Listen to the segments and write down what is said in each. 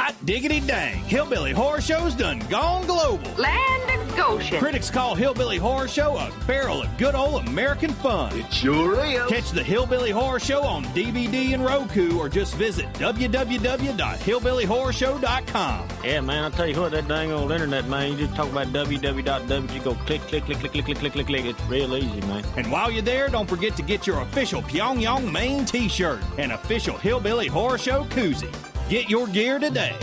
Hot diggity dang, Hillbilly Horror Show's done gone global. Land of Goshen. Critics call Hillbilly Horror Show a barrel of good old American fun. It sure is. Catch the Hillbilly Horror Show on DVD and Roku, or just visit www.hillbillyhorrorshow.com. Yeah, man, I'll tell you what, that dang old internet, man, you just talk about www, you go click, click, click, click, click, click, click, click, click. It's real easy, man. And while you're there, don't forget to get your official Pyongyang Maine t-shirt and official Hillbilly Horror Show koozie. Get your gear today.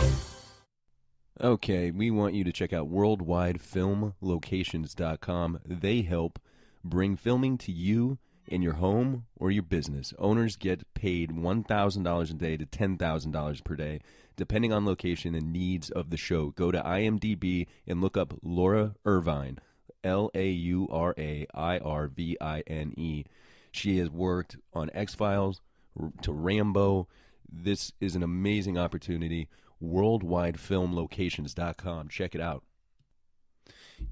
Okay, we want you to check out worldwidefilmlocations.com. They help bring filming to you in your home or your business. Owners get paid $1,000 a day to $10,000 per day, depending on location and needs of the show. Go to IMDb and look up Laura Irvine, Laurairvine. She has worked on X-Files to Rambo. This is an amazing opportunity. WorldwideFilmLocations.com. Check it out.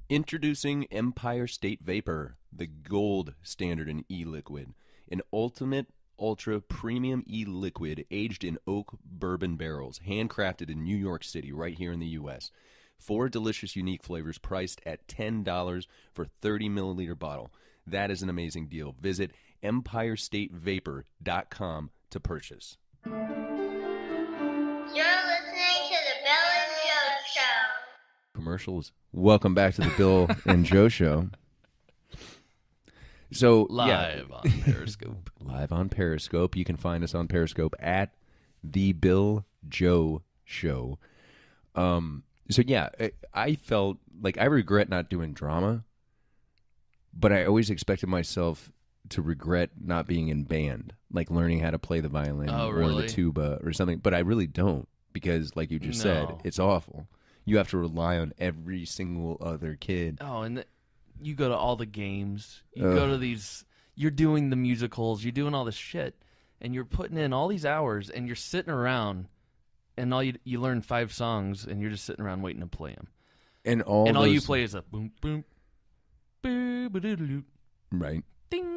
Introducing Empire State Vapor, the gold standard in e-liquid. An ultimate ultra premium e-liquid aged in oak bourbon barrels, handcrafted in New York City, right here in the U.S. 4 delicious unique flavors priced at $10 for 30 milliliter bottle. That is an amazing deal. Visit EmpireStateVapor.com to purchase. You're listening to the Bill and Joe Show. Commercials. Welcome back to the Bill and Joe Show. So Live on Periscope. Live on Periscope. You can find us on Periscope at the Bill Joe Show. So yeah, I felt like I regret not doing drama, but I always expected myself to regret not being in band, like learning how to play the violin or the tuba or something. But I really don't, because like you just said, it's awful. You have to rely on every single other kid. Oh, and you go to all the games. You go to these. You're doing the musicals. You're doing all this shit, and you're putting in all these hours, and you're sitting around, and all you learn 5 songs, and you're just sitting around waiting to play them. And all you play is a boom boom, boo ba doo doo, right. Ding.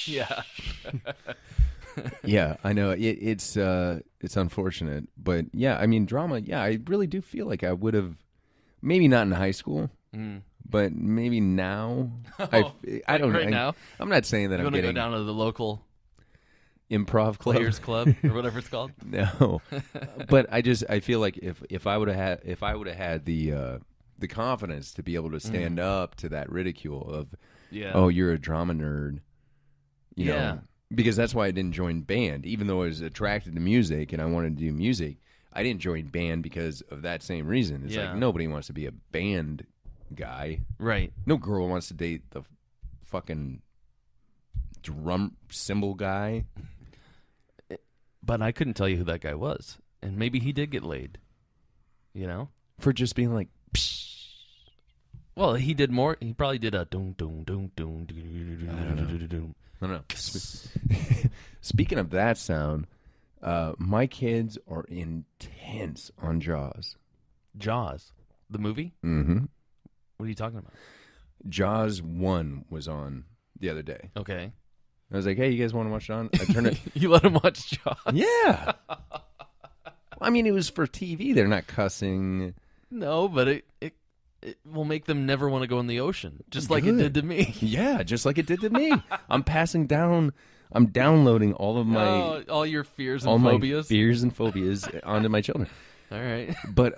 Yeah. Yeah, I know. It's unfortunate, but yeah, I mean, drama. Yeah, I really do feel like I would have, maybe not in high school, but maybe now. I don't know. Right now, I'm not saying that you I'm want to getting go down to the local improv club, players club, or whatever it's called. No, but I feel like if I would have had the confidence to be able to stand up to that ridicule of, oh, you're a drama nerd, you know. Because that's why I didn't join band. Even though I was attracted to music and I wanted to do music, I didn't join band because of that same reason. It's like nobody wants to be a band guy. Right. No girl wants to date the fucking drum cymbal guy. But I couldn't tell you who that guy was. And maybe he did get laid. You know? For just being like, psh. Well, he did more. He probably did a doom, doom, doom, doom, doom. I don't know. Speaking of that sound, my kids are intense on Jaws. Jaws? The movie? Mm-hmm. What are you talking about? Jaws 1 was on the other day. Okay. I was like, hey, you guys want to watch Jaws? I turned it. You let them watch Jaws? Yeah. I mean, it was for TV. They're not cussing. No, but it will make them never want to go in the ocean, just like it did to me. Yeah, just like it did to me. I'm downloading all of my all your fears and phobias. My fears and phobias onto my children. All right, but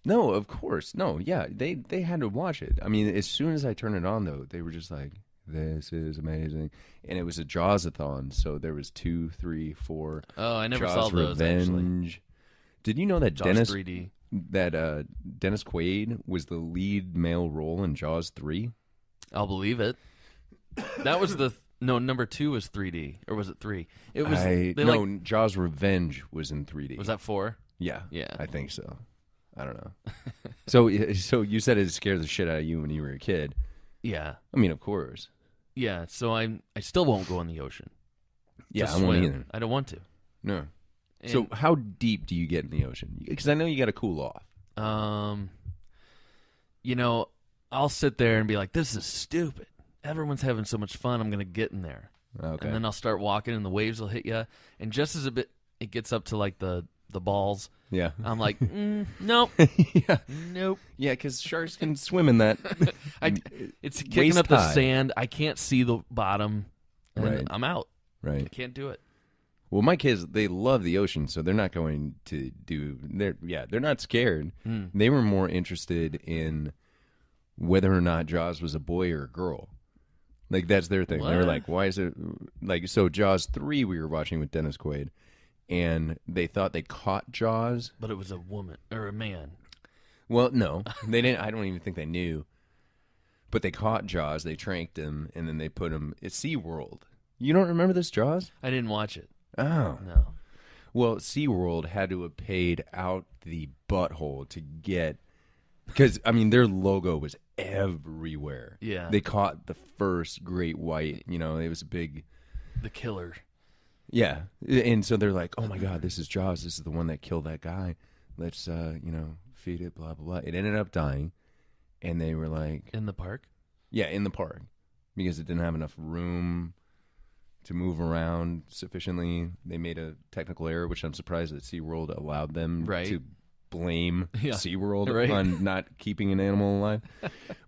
no, of course, no, yeah, they had to watch it. I mean, as soon as I turned it on, though, they were just like, "This is amazing," and it was a Jaws-a-thon, so there was 2, 3, 4. Oh, I never Jaws saw those. Revenge. Actually. Did you know that Jaws 3D? That Dennis Quaid was the lead male role in Jaws 3? I'll believe it. That was number 2 was 3D, or was it 3? It was Jaws Revenge was in 3D. Was that 4? Yeah, yeah, I think so. I don't know. So you said it scared the shit out of you when you were a kid. Yeah, I mean, of course. Yeah, so I still won't go in the ocean. Yeah, I won't either. I don't want to. No. So how deep do you get in the ocean? Because I know you got to cool off. You know, I'll sit there and be like, this is stupid. Everyone's having so much fun. I'm going to get in there. Okay. And then I'll start walking and the waves will hit you. And just as it gets up to like the the balls. Yeah. I'm like, nope, Yeah. nope. Yeah, because sharks can swim in that. It's kicking up the Waist high. sand. I can't see the bottom, and Right. I'm out. I Right. can't do it. Well, my kids, they love the ocean, so they're not going to they're not scared. They were more interested in whether or not Jaws was a boy or a girl. Like, that's their thing. They were What? like, why is it, like, so Jaws 3 we were watching with Dennis Quaid, and they thought they caught Jaws. But it was a woman or a man. Well, no, they didn't. I don't even think they knew. But they caught Jaws, they tranked him, and then they put him at SeaWorld. You don't remember this, Jaws? I didn't watch it. Oh. No. Well, SeaWorld had to have paid out the butthole to get, because, I mean, their logo was everywhere. Yeah. They caught the first great white, it was a big, The killer. yeah. And so they're like, oh my God, this is Jaws. This is the one that killed that guy. Let's, feed it, blah, blah, blah. It ended up dying. And they were like, In the park? yeah, in the park, because it didn't have enough room to move around sufficiently. They made a technical error, which I'm surprised that SeaWorld allowed them Right. to blame Yeah. SeaWorld Right. on not keeping an animal alive.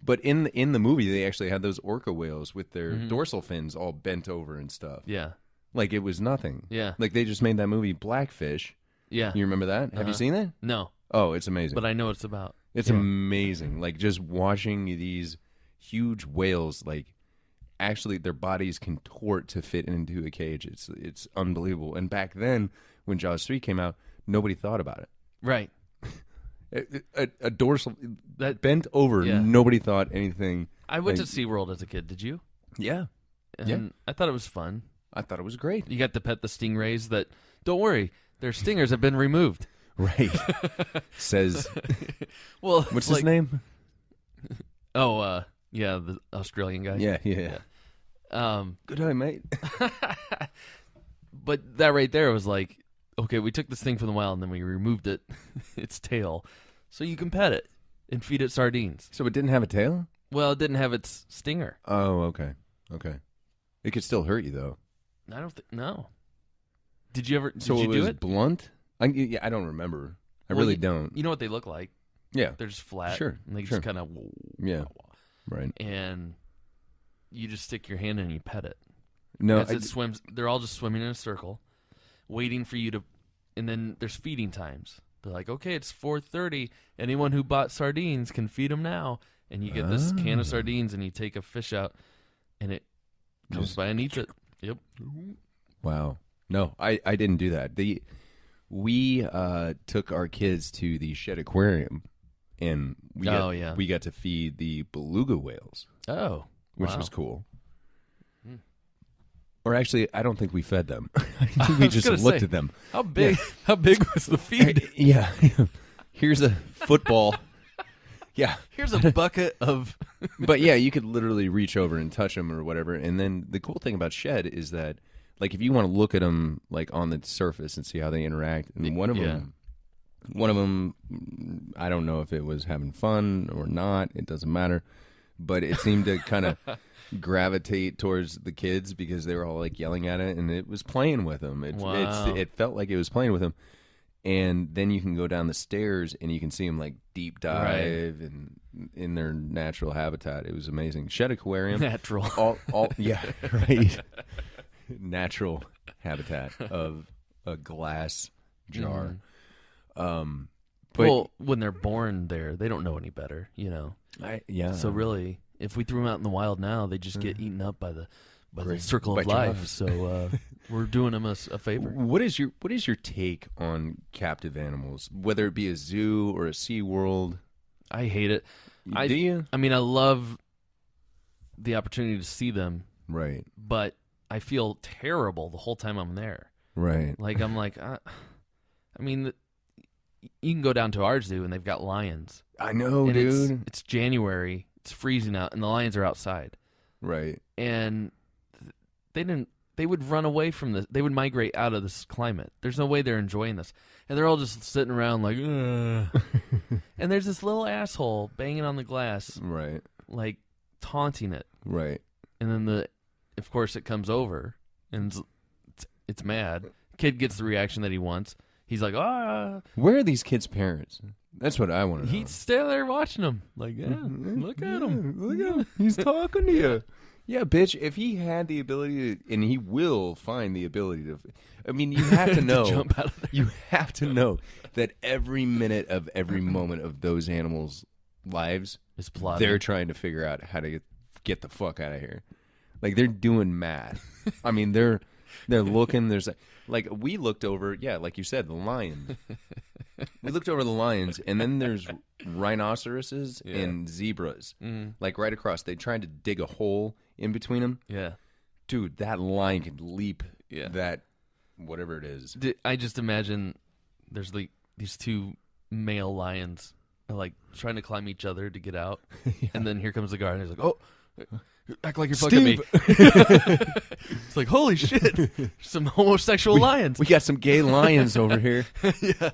But in the movie, they actually had those orca whales with their dorsal fins all bent over and stuff. Yeah. Like, it was nothing. Yeah. Like, they just made that movie Blackfish. Yeah. You remember that? Have you seen that? No. Oh, it's amazing. But I know what it's about. It's Yeah. amazing. Like, just watching these huge whales, like, actually their bodies contort to fit into a cage. It's unbelievable. And back then, when Jaws 3 came out, nobody thought about it. Right. A dorsal That bent over, Yeah. nobody thought anything. I went like- to SeaWorld as a kid. Did you? Yeah. And Yeah. I thought it was fun. I thought it was great. You got to pet the stingrays that, don't worry, their stingers have been removed. Right. Says, Well, what's it's his like- name? Oh, yeah, the Australian guy. Yeah. Good eye, mate. But that right there was like, okay, we took this thing from the wild and then we removed its tail, so you can pet it and feed it sardines. So it didn't have a tail? Well, it didn't have its stinger. Oh, okay. It could still hurt you, though. I don't think. No. Did you ever? So did you it do was it? blunt? I don't remember. I Well, really you- don't. You know what they look like? Yeah. They're just flat. Sure, And they sure. just kind of. Yeah. Right. And you just stick your hand in and you pet it. No, As it swims, they're all just swimming in a circle, waiting for you to. And then there's feeding times. They're like, okay, it's 4:30. Anyone who bought sardines can feed them now. And you get this can of sardines, and you take a fish out, and it comes Just- by and eats it. Yep. wow. No, I didn't do that. We took our kids to the Shed Aquarium, and we got to feed the beluga whales, Oh, which wow. was cool. Hmm. Or actually, I don't think we fed them. I think we was just gonna looked say, at them. How big? How big was the feed? Yeah. Here's a football. Yeah. Here's a bucket of. But yeah, you could literally reach over and touch them or whatever. And then the cool thing about Shed is that, like, if you want to look at them like on the surface and see how they interact, and one of them, I don't know if it was having fun or not. It doesn't matter, but it seemed to kind of gravitate towards the kids because they were all like yelling at it, and it was playing with them. Wow. It felt like it was playing with them. And then you can go down the stairs and you can see them like deep dive and in their natural habitat. It was amazing. Shed Aquarium. Natural. All yeah, right. Natural habitat of a glass jar. But Well, when they're born there, they don't know any better, yeah. So really, if we threw them out in the wild now, they just get eaten up by the circle By of life. Jaws. So we're doing them a favor. What is your take on captive animals, whether it be a zoo or a SeaWorld? I hate it. Do you? I mean, I love the opportunity to see them, Right. but I feel terrible the whole time I'm there. Right. Like, I'm like, I mean, you can go down to our zoo and they've got lions. I know, And dude. It's January. It's freezing out, and the lions are outside. Right. And they would run away from this. They would migrate out of this climate. There's no way they're enjoying this. And they're all just sitting around like, ugh. And there's this little asshole banging on the glass, Right. like taunting it. Right. And then of course it comes over and it's mad. Kid gets the reaction that he wants. He's like, ah. Where are these kids' parents? That's what I want to know. He's standing there watching them. Like, yeah, look at him. Look at him. He's talking to you. Yeah, bitch, if he had the ability to, and he will find the ability to, I mean, you have to know, jump out of there. You have to know that every minute of every moment of those animals' lives, It's plotting. they're trying to figure out how to get the fuck out of here. Like, they're doing math. I mean, they're looking, there's like we looked over, yeah, like you said, the lions. We looked over the lions, and then there's rhinoceroses and zebras, like right across. They tried to dig a hole in between them. Yeah. Dude, that lion could leap that, whatever it is. I just imagine there's like these two male lions like trying to climb each other to get out. And then here comes the guard, and he's like, oh, act like you're fucking me. It's like, holy shit, some homosexual lions. We got some gay lions over here. Yeah.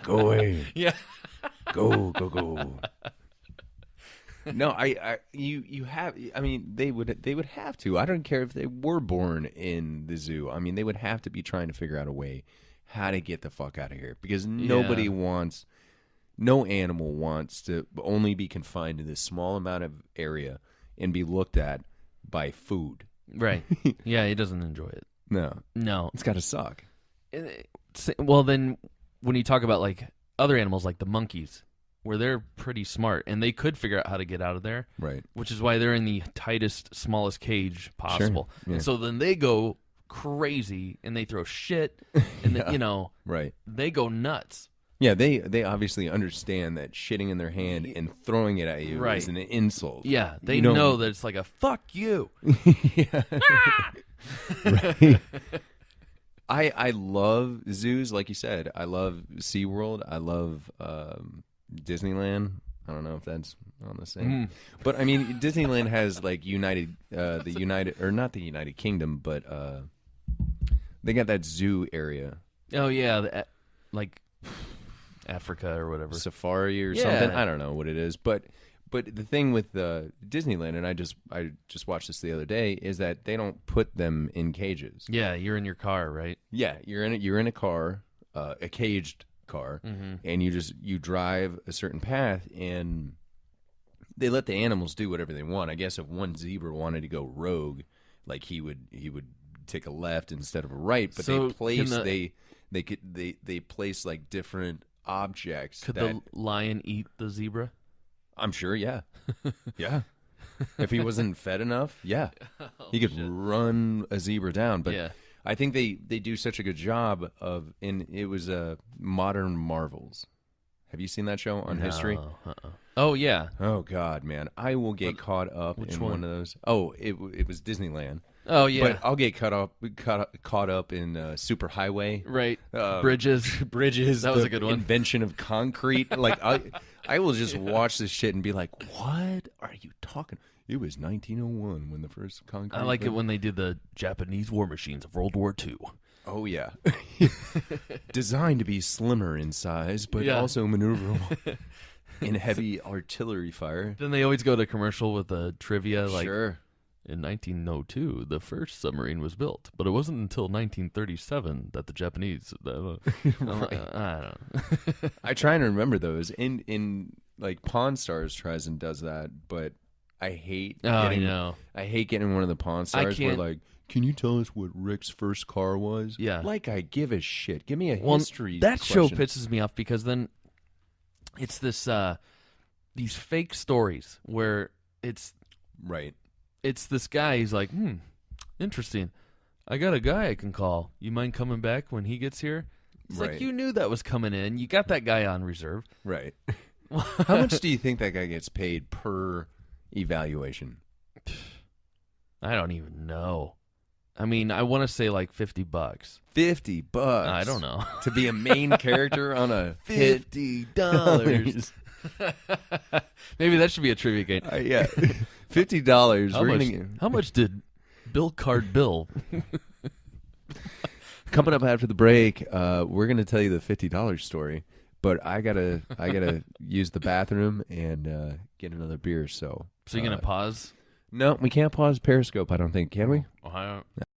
Go away. Yeah. Go. No, you have. I mean, they would have to. I don't care if they were born in the zoo. I mean, they would have to be trying to figure out a way how to get the fuck out of here, because nobody wants, no animal wants to only be confined to this small amount of area and be looked at by food. Right. Yeah, he doesn't enjoy it. No, it's got to suck. Well, then when you talk about like other animals, like the monkeys, where they're pretty smart and they could figure out how to get out of there, right? Which is why they're in the tightest, smallest cage possible. Sure. Yeah. And so then they go crazy and they throw shit, and then, right? They go nuts. Yeah, they obviously understand that shitting in their hand and throwing it at you is an insult. Yeah, they know that it's like a fuck you. Right. I love zoos, like you said. I love SeaWorld. I love Disneyland. I don't know if that's on the same. But I mean, Disneyland has like the not the United Kingdom, but they got that zoo area. Oh yeah, like Africa or whatever, safari or something. I don't know what it is, but the thing with Disneyland, and I just watched this the other day, is that they don't put them in cages. Yeah, you're in your car, right? Yeah, you're in a car, a caged car, and you drive a certain path, and they let the animals do whatever they want. I guess if one zebra wanted to go rogue, like he would take a left instead of a right, but so they place like different objects. Could the lion eat the zebra? I'm sure, yeah. Yeah. If he wasn't fed enough, he could run a zebra down. But I think they do such a good job of, and it was Modern Marvels. Have you seen that show on History? Oh, yeah. Oh, God, man. I will get caught up in one of those. Oh, it was Disneyland. Oh, yeah. But I'll get caught up in Superhighway. Right. Bridges. That was a good one. Invention of concrete. Like, I will just watch this shit and be like, what are you talking? It was 1901 when the first concrete. I like it when they did the Japanese war machines of World War II. Oh, yeah. Designed to be slimmer in size, but also maneuverable in heavy artillery fire. Then they always go to commercial with the trivia. Like, sure. In 1902, the first submarine was built, but it wasn't until 1937 that the Japanese. Right. I don't know. I try and remember those. In like Pawn Stars tries and does that, but I hate. I hate getting one of the Pawn Stars where like, can you tell us what Rick's first car was? Yeah. Like I give a shit. Give me a history. That question. show pisses me off because then it's this these fake stories where it's right. It's this guy. He's like, interesting. I got a guy I can call. You mind coming back when he gets here? It's like, you knew that was coming in. You got that guy on reserve. Right. How much do you think that guy gets paid per evaluation? I don't even know. I mean, I want to say like $50. $50. I don't know. To be a main character on a $50. Maybe that should be a trivia game. Yeah. $50. How much did Bill Card bill? Coming up after the break, we're going to tell you the $50 story, but I gotta use the bathroom and get another beer. So you're gonna pause? No, we can't pause Periscope. I don't think. Can we? I don't.